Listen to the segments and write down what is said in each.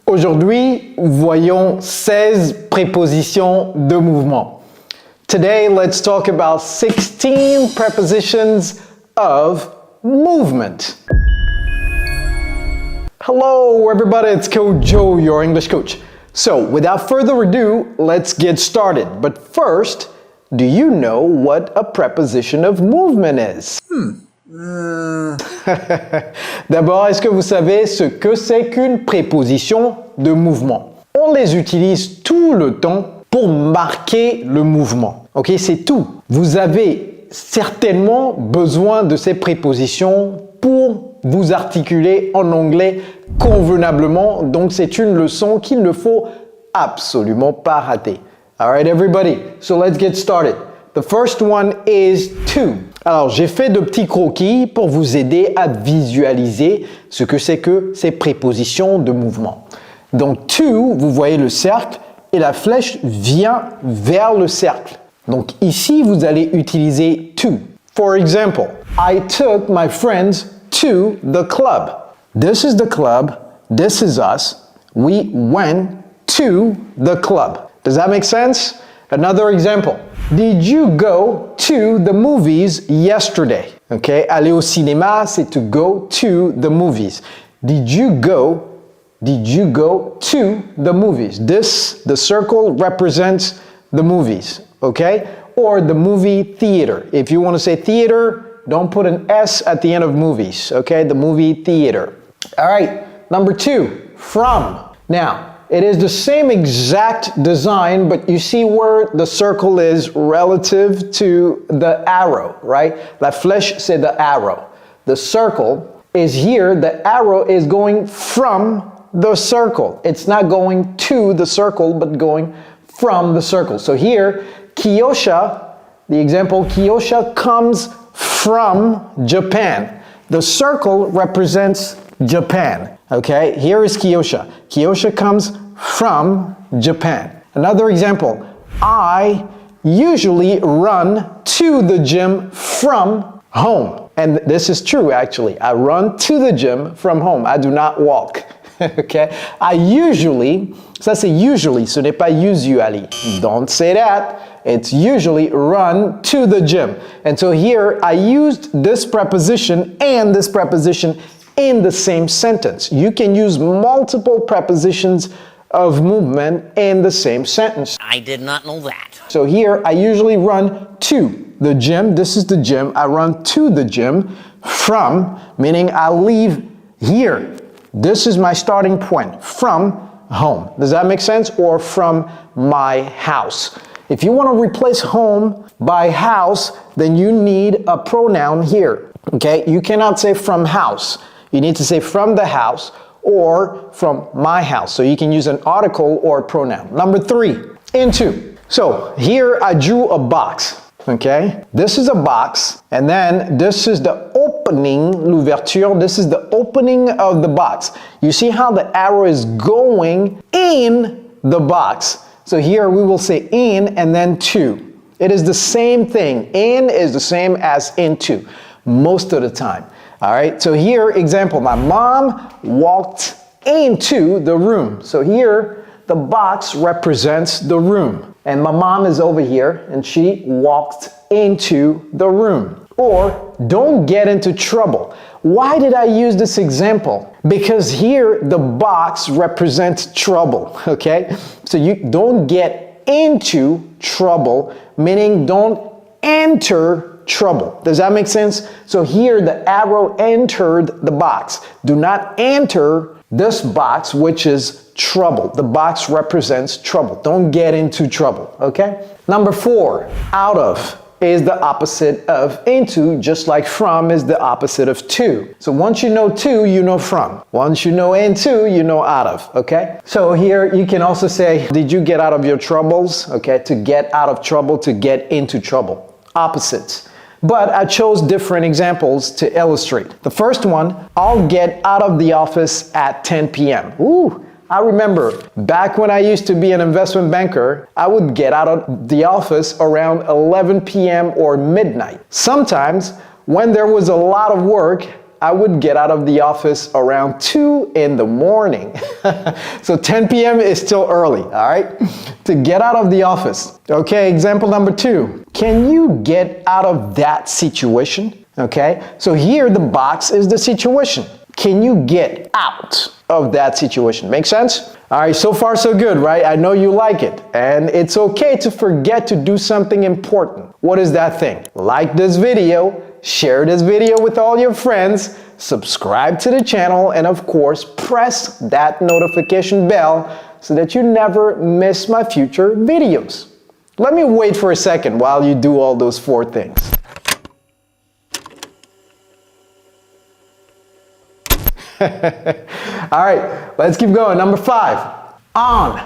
Aujourd'hui, voyons 16 prépositions de mouvement. Today, let's talk about 16 prepositions of movement. Hello everybody, it's Coach Joe, your English coach. So, without further ado, let's get started. But first, do you know what a preposition of movement is? D'abord, est-ce que vous savez ce que c'est qu'une préposition de mouvement? On les utilise tout le temps pour marquer le mouvement. Ok, c'est tout. Vous avez certainement besoin de ces prépositions pour vous articuler en anglais convenablement. Donc, c'est une leçon qu'il ne faut absolument pas rater. All right, everybody. So let's get started. The first one is to. Alors, j'ai fait de petits croquis pour vous aider à visualiser ce que c'est que ces prépositions de mouvement. Donc, to, vous voyez le cercle et la flèche vient vers le cercle. Donc, ici, vous allez utiliser to. For example, I took my friends to the club. This is the club. This is us. We went to the club. Does that make sense? Another example. Did you go to the movies yesterday? Okay, aller au cinéma, c'est to go to the movies. Did you go to the movies? The circle represents the movies, okay? Or the movie theater. If you want to say theater, don't put an S at the end of movies, okay? The movie theater. All right, number 2, from. Now, it is the same exact design, but you see where the circle is relative to the arrow, right? La flèche, c'est the arrow. The circle is here. The arrow is going from the circle. It's not going to the circle, but going from the circle. So here, Kyosha, the example, Kyosha comes from Japan. The circle represents Japan. Okay, here is Kyosha. Kyosha comes from Japan. Another example, I usually run to the gym from home. And this is true actually. I run to the gym from home. I do not walk. Okay, I usually, ça c'est usually, ce n'est pas usually. Don't say that. It's usually run to the gym. And so here I used this preposition and this preposition in the same sentence. You can use multiple prepositions of movement in the same sentence. I did not know that. So here, I usually run to the gym. This is the gym. I run to the gym from, meaning I leave here. This is my starting point, from home. Does that make sense? Or from my house. If you want to replace home by house, then you need a pronoun here. Okay? You cannot say from house. You need to say from the house or from my house. So you can use an article or a pronoun. Number 3, into. So here I drew a box. Okay? This is a box. And then this is the opening, l'ouverture. This is the opening of the box. You see how the arrow is going in the box. So here we will say in and then to. It is the same thing. In is the same as into most of the time. All right, so here, example, my mom walked into the room. So here, the box represents the room. And my mom is over here, and she walked into the room. Or, don't get into trouble. Why did I use this example? Because here, the box represents trouble, okay? So you don't get into trouble, meaning don't enter trouble. Does that make sense? So here the arrow entered the box. Do not enter this box, which is trouble. The box represents trouble. Don't get into trouble, okay? Number 4, out of is the opposite of into, just like from is the opposite of to. So once you know to, you know from. Once you know into, you know out of, okay? So here you can also say, did you get out of your troubles? Okay, to get out of trouble, to get into trouble. Opposites. But I chose different examples to illustrate. The first one, I'll get out of the office at 10 p.m. Ooh, I remember back when I used to be an investment banker, I would get out of the office around 11 p.m. or midnight. Sometimes when there was a lot of work, I would get out of the office around 2 in the morning. So 10 p.m. is still early, all right? To get out of the office. Okay, example number 2. Can you get out of that situation? Okay, so here the box is the situation. Can you get out of that situation? Make sense? All right, so far so good, right? I know you like it. And it's okay to forget to do something important. What is that thing? Like this video, share this video with all your friends, subscribe to the channel, and of course, press that notification bell so that you never miss my future videos. Let me wait for a second while you do all those 4 things. All right, let's keep going. Number 5, on.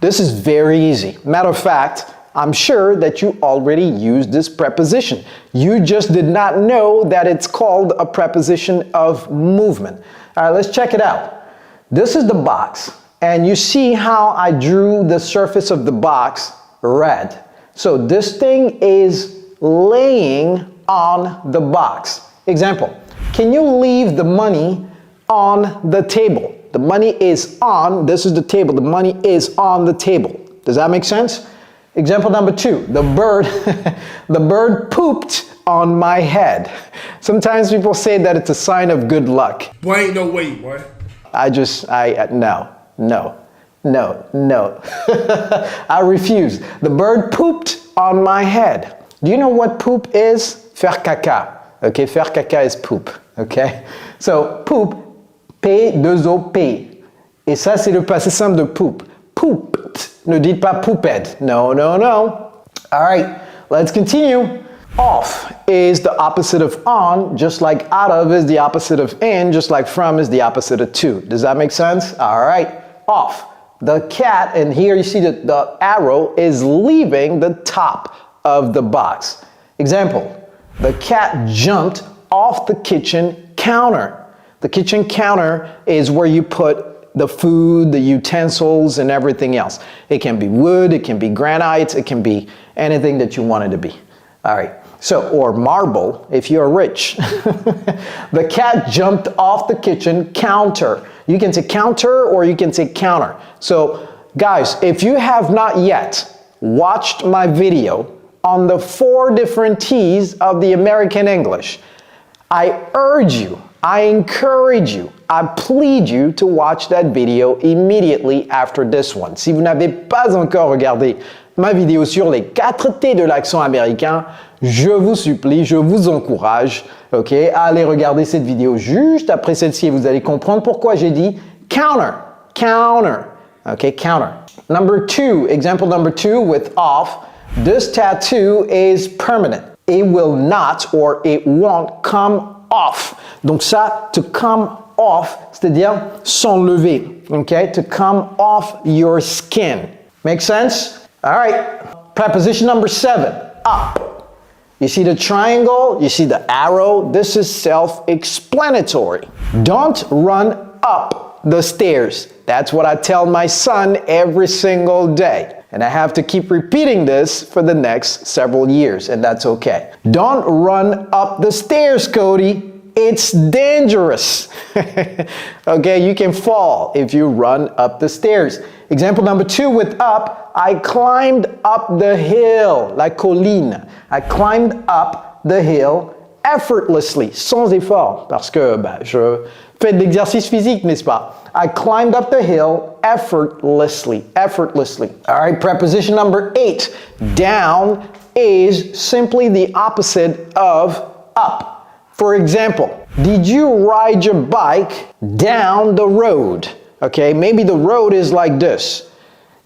This is very easy. Matter of fact, I'm sure that you already used this preposition. You just did not know that it's called a preposition of movement. All right, let's check it out. This is the box, and you see how I drew the surface of the box red. So this thing is laying on the box. Example, can you leave the money on the table? The money is on, this is the table, the money is on the table. Does that make sense? Example number 2, the bird, the bird pooped on my head. Sometimes people say that it's a sign of good luck. Boy, ain't no way, boy. No. I refuse. The bird pooped on my head. Do you know what poop is? Faire caca. Okay, faire caca is poop. Okay? So, poop, P2OP. Et ça, c'est le passé simple de poop. Pooped. Ne dites pas pooped. No. All right, let's continue. Off is the opposite of on, just like out of is the opposite of in, just like from is the opposite of to. Does that make sense? All right, off. The cat, and here you see that the arrow is leaving the top of the box. Example, the cat jumped off the kitchen counter. The kitchen counter is where you put the food, the utensils, and everything else. It can be wood, it can be granite, it can be anything that you want it to be. All right, so, or marble if you're rich. The cat jumped off the kitchen counter. You can say counter or you can say counter. So, guys, if you have not yet watched my video on the 4 different T's of the American English, I urge you, I encourage you, I plead you to watch that video immediately after this one. Si vous n'avez pas encore regardé ma vidéo sur les 4 T de l'accent américain, je vous supplie, je vous encourage, ok, à aller regarder cette vidéo juste après celle-ci et vous allez comprendre pourquoi j'ai dit counter, ok, counter. Number 2, example number 2 with off, this tattoo is permanent. It will not or it won't come off. Donc ça, to come off, c'est-à-dire s'enlever, okay? To come off your skin. Make sense? All right. Preposition number 7, up. You see the triangle? You see the arrow? This is self-explanatory. Don't run up the stairs. That's what I tell my son every single day. And I have to keep repeating this for the next several years, and that's okay. Don't run up the stairs, Cody. It's dangerous. Okay, you can fall if you run up the stairs. Example number 2 with up, I climbed up the hill, la colline. I climbed up the hill effortlessly, sans effort, parce que je fais de l'exercice physique, n'est-ce pas? I climbed up the hill effortlessly. All right, preposition number 8, down is simply the opposite of up. For example, did you ride your bike down the road? Okay, maybe the road is like this.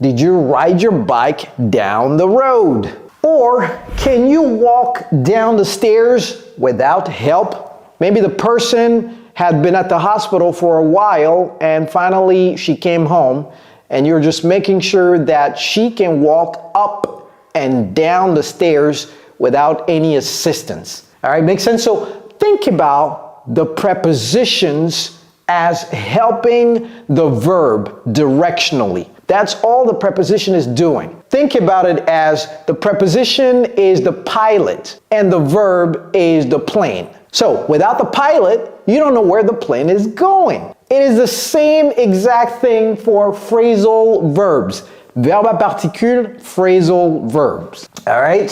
Did you ride your bike down the road? Or can you walk down the stairs without help? Maybe the person had been at the hospital for a while and finally she came home and you're just making sure that she can walk up and down the stairs without any assistance. All right, makes sense? So think about the prepositions as helping the verb directionally. That's all the preposition is doing. Think about it as the preposition is the pilot and the verb is the plane. So without the pilot, you don't know where the plane is going. It is the same exact thing for phrasal verbs. Verbe à particule, phrasal verbs. All right?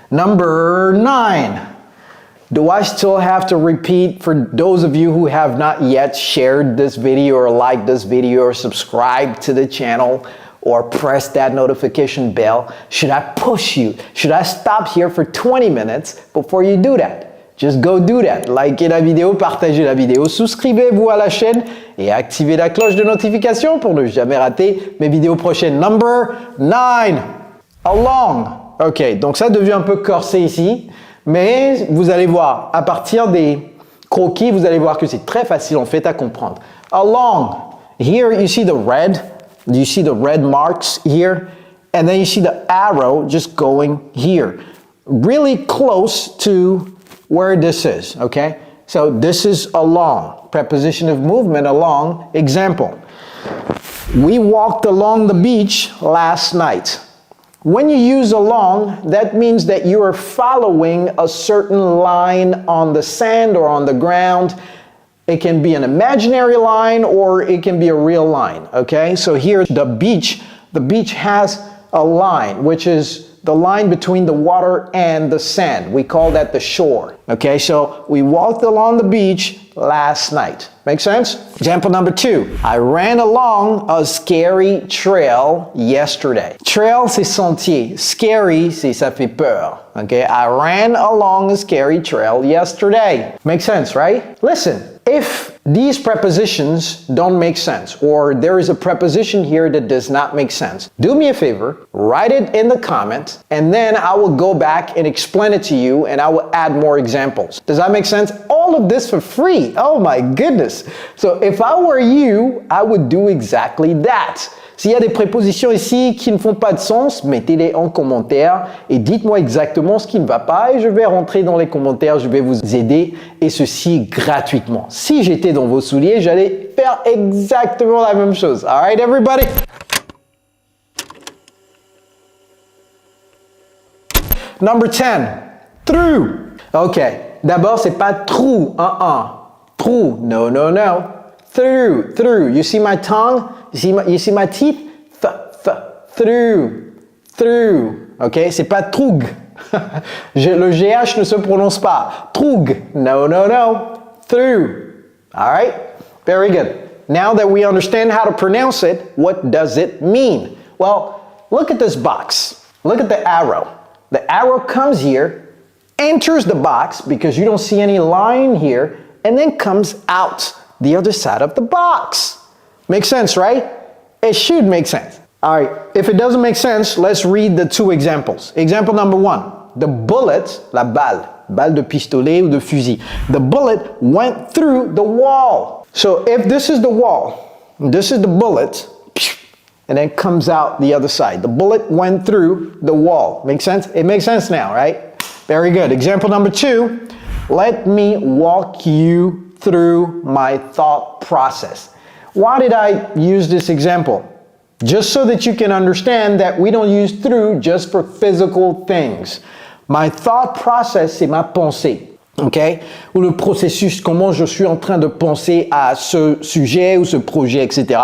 Number 9. Do I still have to repeat for those of you who have not yet shared this video or liked this video or subscribed to the channel or press that notification bell? Should I push you? Should I stop here for 20 minutes before you do that? Just go do that. Likez la vidéo, partagez la vidéo, souscrivez-vous à la chaîne et activez la cloche de notification pour ne jamais rater mes vidéos prochaines. Number 9. Along. Ok, donc ça devient un peu corsé ici. Mais vous allez voir, à partir des croquis, vous allez voir que c'est très facile en fait à comprendre. Along, here you see the red, you see the red marks here, and then you see the arrow just going here, really close to where this is, okay? So this is along, preposition of movement, along. Example, we walked along the beach last night. When you use along, that means that you are following a certain line on the sand or on the ground. It can be an imaginary line or it can be a real line, okay? So here, the beach has a line, which is the line between the water and the sand. We call that the shore, okay? So we walked along the beach last night. Make sense? Example number 2. I ran along a scary trail yesterday. Trail, c'est sentier. Scary, c'est ça fait peur. Okay? I ran along a scary trail yesterday. Makes sense, right? Listen, if these prepositions don't make sense, or there is a preposition here that does not make sense, do me a favor, write it in the comment, and then I will go back and explain it to you, and I will add more examples. Does that make sense? All of this for free. Oh my goodness. So if I were you, I would do exactly that. S'il y a des prépositions ici qui ne font pas de sens, mettez-les en commentaire et dites-moi exactement ce qui ne va pas et je vais rentrer dans les commentaires, je vais vous aider et ceci gratuitement. Si j'étais dans vos souliers, j'allais faire exactement la même chose. All right, everybody? Number 10, through. Ok, d'abord c'est pas through, through, no, no, no. Through. You see my tongue? You see my teeth? Through. Ok, c'est pas troug. Le GH ne se prononce pas. Troug. No. Through. All right? Very good. Now that we understand how to pronounce it, what does it mean? Well, look at this box. Look at the arrow. The arrow comes here, enters the box because you don't see any line here, and then comes out the other side of the box. Makes sense, right? It should make sense. All right, if it doesn't make sense, let's read the 2 examples. Example number 1, the bullet, la balle de pistolet ou de fusil. The bullet went through the wall. So if this is the wall, this is the bullet, and then comes out the other side. The bullet went through the wall. Make sense? It makes sense now, right? Very good. Example number 2, let me walk you through my thought process. Why did I use this example? Just so that you can understand that we don't use through just for physical things. My thought process, c'est ma pensée. Okay? Ou le processus, comment je suis en train de penser à ce sujet ou ce projet, etc.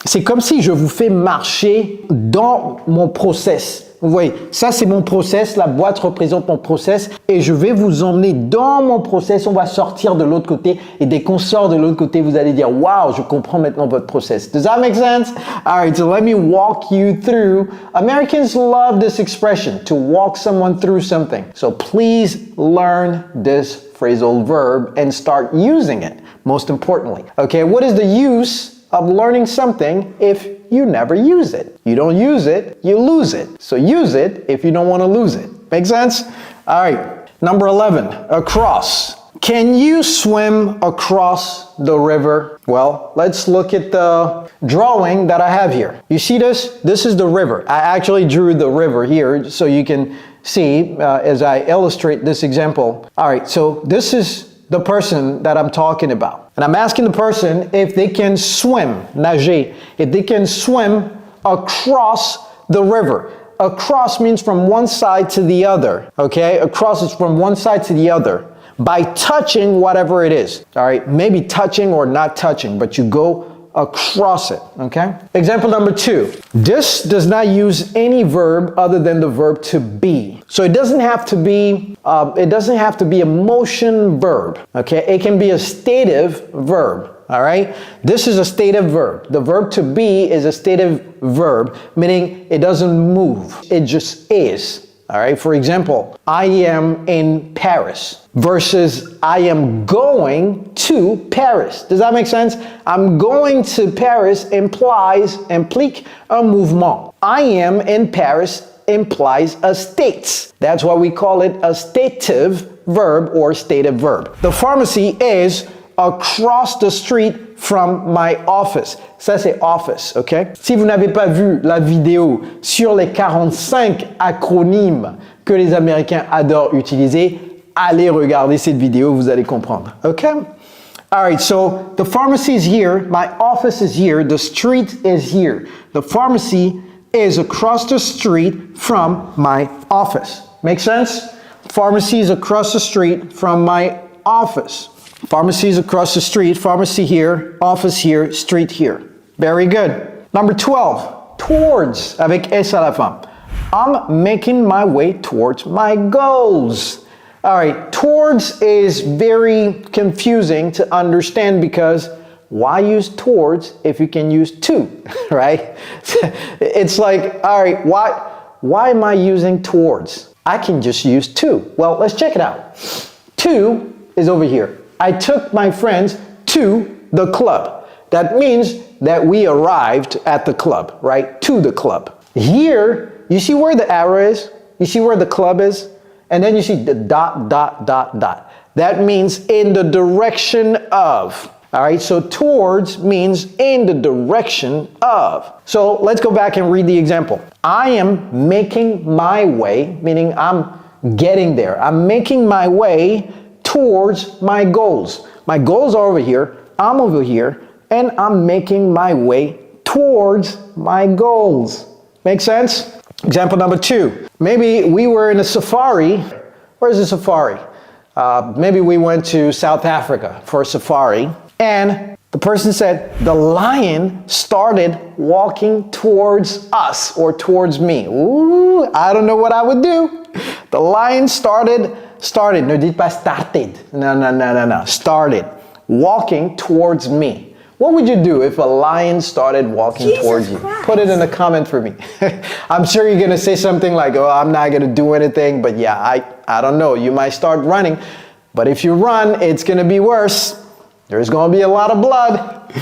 C'est comme si je vous fais marcher dans mon process. Vous voyez, ça c'est mon process, la boîte représente mon process et je vais vous emmener dans mon process, on va sortir de l'autre côté et dès qu'on sort de l'autre côté, vous allez dire « Wow, je comprends maintenant votre process ». Does that make sense? All right, so let me walk you through. Americans love this expression, to walk someone through something. So please learn this phrasal verb and start using it, most importantly. Okay, what is the use of learning something if you never use it? You don't use it, you lose it. So use it if you don't want to lose it. Make sense? All right. Number 11, across. Can you swim across the river? Well, let's look at the drawing that I have here. You see this? This is the river. I actually drew the river here so you can see as I illustrate this example. All right, so this is the person that I'm talking about. And I'm asking the person if they can swim, nager, if they can swim across the river. Across means from one side to the other, okay? Across is from one side to the other. by touching whatever it is. All right, maybe touching or not touching, but you go across it, okay? Example number 2. This does not use any verb other than the verb to be. So it doesn't have to be a motion verb, okay? It can be a stative verb, all right? This is a stative verb. The verb to be is a stative verb, meaning it doesn't move. It just is. All right, for example, I am in Paris versus I am going to Paris. Does that make sense? I'm going to Paris implique un mouvement. I am in Paris implies a state. That's why we call it a stative verb or stative verb. The pharmacy is across the street from my office. Ça, c'est office, ok? Si vous n'avez pas vu la vidéo sur les 45 acronymes que les Américains adorent utiliser, allez regarder cette vidéo, vous allez comprendre, ok? All right, so the pharmacy is here, my office is here, the street is here. The pharmacy is across the street from my office. Make sense? Pharmacy is across the street from my office. Pharmacy is across the street, pharmacy here, office here, street here. Very good. Number 12, towards, avec S à la fin. I'm making my way towards my goals. All right, towards is very confusing to understand because why use towards if you can use to, right? It's like, all right, why am I using towards? I can just use to. Well, let's check it out. To is over here. I took my friends to the club. That means that we arrived at the club, right? To the club. Here, you see where the arrow is? You see where the club is? And then you see the dot, dot, dot, dot. That means in the direction of. All right, so towards means in the direction of. So let's go back and read the example. I am making my way, meaning I'm getting there. I'm making my way towards my goals. My goals are over here, I'm over here, and I'm making my way towards my goals. Make sense? Example number 2. Maybe we were in a safari. Where's the safari? Maybe we went to South Africa for a safari, and the person said, the lion started walking towards us or towards me. Ooh, I don't know what I would do. The lion started, ne dites pas started. No. Started walking towards me. What would you do if a lion started walking towards you? Put it in a comment for me. I'm sure you're gonna say something like, oh, I'm not gonna do anything, but yeah, I don't know. You might start running, but if you run, it's gonna be worse. There's gonna be a lot of blood.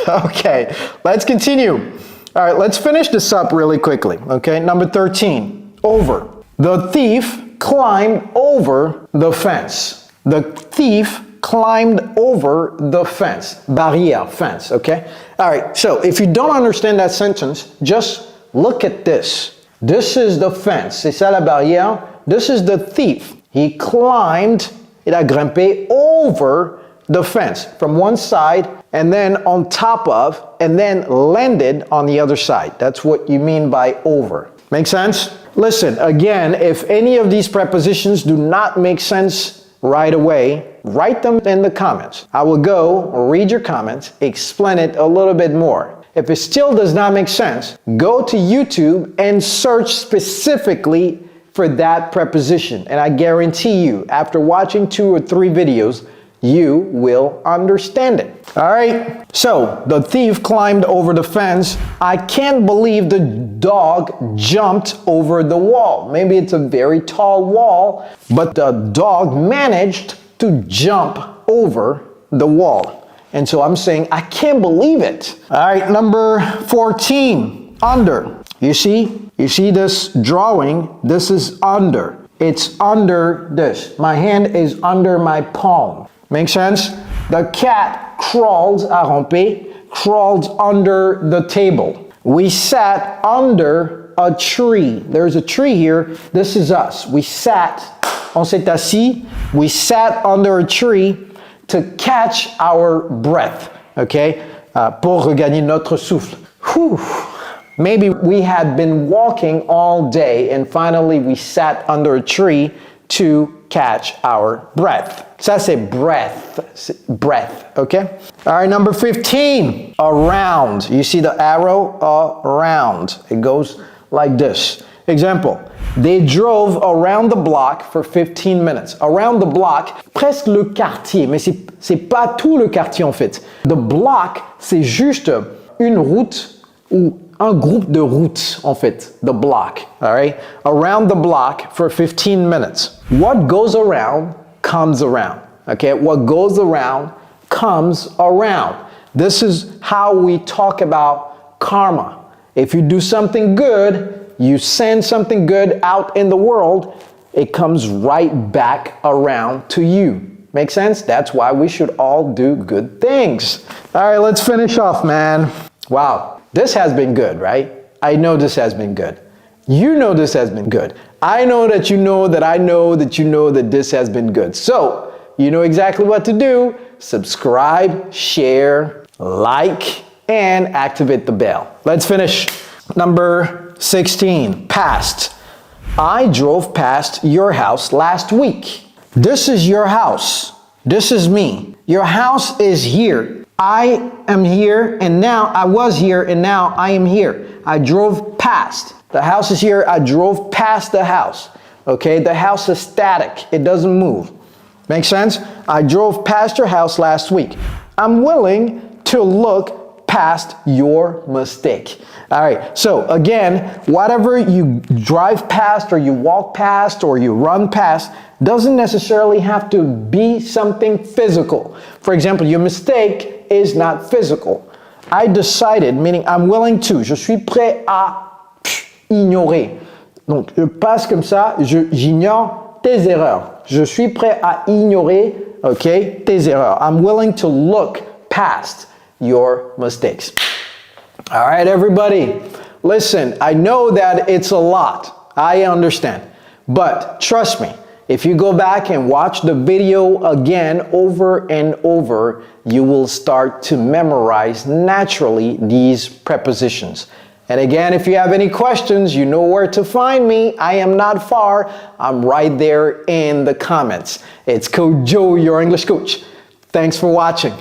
Okay, let's continue. All right, let's finish this up really quickly. Okay, number 13, over. The thief climbed over the fence. The thief climbed over the fence. Barrière, fence, okay? All right, so if you don't understand that sentence, just look at this. This is the fence. C'est ça la barrière. This is the thief. He climbed, il a grimpé over the fence from one side and then on top of and then landed on the other side. That's what you mean by over. Make sense? Listen, again, if any of these prepositions do not make sense right away, write them in the comments. I will go read your comments, explain it a little bit more. If it still does not make sense, go to YouTube and search specifically for that preposition. And I guarantee you, after watching 2 or 3 videos, you will understand it. All right, so the thief climbed over the fence. I can't believe the dog jumped over the wall. Maybe it's a very tall wall, but the dog managed to jump over the wall. And so I'm saying, I can't believe it. All right, number 14, under. You see this drawing? This is under. It's under this. My hand is under my palm. Make sense? The cat crawled, a rampé, crawled under the table. We sat under a tree. There's a tree here. This is us. We sat, on s'est assis. We sat under a tree to catch our breath. Okay? Pour regagner notre souffle. Whew. Maybe we had been walking all day and finally we sat under a tree to catch our breath. Ça, c'est breath. Breath, okay? All right, number 15, around. You see the arrow? Around. It goes like this. Example, they drove around the block for 15 minutes. Around the block, presque le quartier, mais c'est pas tout le quartier en fait. The block, c'est juste une route ou un groupe de routes en fait. The block, all right? Around the block for 15 minutes. What goes around comes around, okay? What goes around comes around. This is how we talk about karma. If you do something good, you send something good out in the world, it comes right back around to you. Make sense? That's why we should all do good things. All right, let's finish off, man. Wow, this has been good, right? I know this has been good. You know this has been good. I know that you know that I know that you know that this has been good. So, you know exactly what to do. Subscribe, share, like, and activate the bell. Let's finish. Number 16, past. I drove past your house last week. This is your house. This is me. Your house is here. I am here and now I was here and now I am here. I drove past. The house is here. I drove past the house. Okay, the house is static. It doesn't move. Make sense? I drove past your house last week. I'm willing to look past your mistake. All right, so again, whatever you drive past or you walk past or you run past doesn't necessarily have to be something physical. For example, your mistake is not physical. I decided, meaning I'm willing to, je suis prêt à ignorer. Donc, je passe comme ça, j'ignore tes erreurs. Je suis prêt à ignorer, okay, tes erreurs. I'm willing to look past your mistakes. All right, everybody, listen, I know that it's a lot. I understand. But trust me, if you go back and watch the video again over and over, you will start to memorize naturally these prepositions. And again, if you have any questions, you know where to find me. I am not far. I'm right there in the comments. It's Coach Joe, your English coach. Thanks for watching.